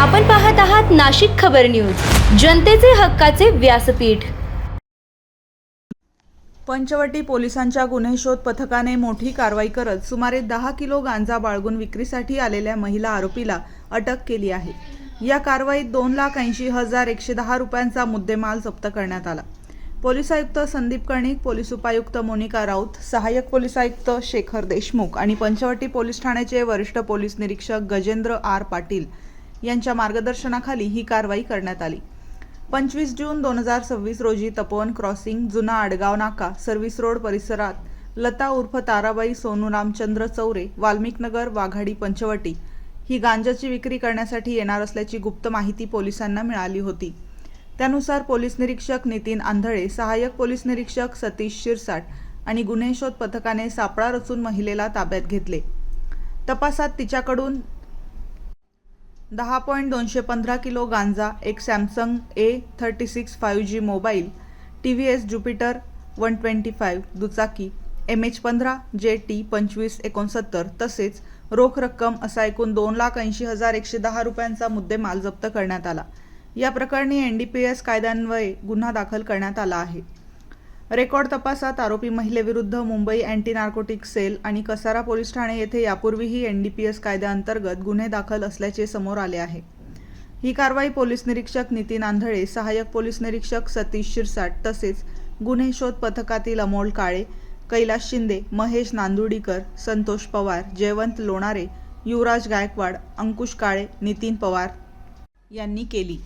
आपण पाहत आहात नाशिक खबर न्यूज, जनतेचे हक्काचे व्यासपीठ। पंचवटी पोलिसांच्या गुन्हे शोध पथकाने मोठी कारवाई करत सुमारे 10 किलो गांजा बाळगून विक्रीसाठी आलेल्या महिला आरोपीला अटक केली आहे। या कारवाईत 2,80,110 रुपयांचा मुद्देमाल जप्त करण्यात आला। पोलीस आयुक्त संदीप कर्णिक, पोलीस उपायुक्त मोनिका राऊत, सहाय्यक पोलीस आयुक्त शेखर देशमुख आणि पंचवटी पोलीस ठाण्याचे वरिष्ठ पोलीस निरीक्षक गजेंद्र आर पाटील यांच्या मार्गदर्शनाखाली ही कारवाई करण्यात आली। 25 जून 2026 रोजी तपोवन क्रॉसिंग, जुना आडगाव नाका, सर्व्हिस रोड परिसरात लता उर्फ ताराबाई सोनू रामचंद्र चौरे, वाल्मिकनगर, वाघाडी, पंचवटी ही गांजाची विक्री करण्यासाठी येणार असल्याची गुप्त माहिती पोलिसांना मिळाली होती। त्यानुसार पोलीस निरीक्षक नितीन आंधळे, सहाय्यक पोलीस निरीक्षक सतीश शिरसाट आणि गुन्हे शोध पथकाने सापळा रचून महिलेला ताब्यात घेतले। तपासात तिच्याकडून 10.215 किलो गांजा, एक Samsung A36 5G mobile, TVS Jupiter 125 दुचाकी, MH15 JT 2569 तसेच रोख रक्कम असा एकूण 2,80,110 रुपयांचा मुद्देमाल जप्त करण्यात आला। या प्रकरणी NDPS कायद्यान्वये गुन्हा दाखल करण्यात आला आहे। रेकॉर्ड तपासात आरोपी महिलेविरुद्ध मुंबई अँटी नार्कोटिक सेल आणि कसारा पोलीस ठाणे येथे यापूर्वीही NDPS कायद्याअंतर्गत गुन्हे दाखल असल्याचे समोर आले आहे। ही कारवाई पोलीस निरीक्षक नितीन आंधळे, सहाय्यक पोलीस निरीक्षक सतीश शिरसाट तसेच गुन्हे शोध पथकातील अमोल काळे, कैलास शिंदे, महेश नांदुर्डीकर, संतोष पवार, जयवंत लोणारे, युवराज गायकवाड, अंकुश काळे, नितीन पवार यांनी केली।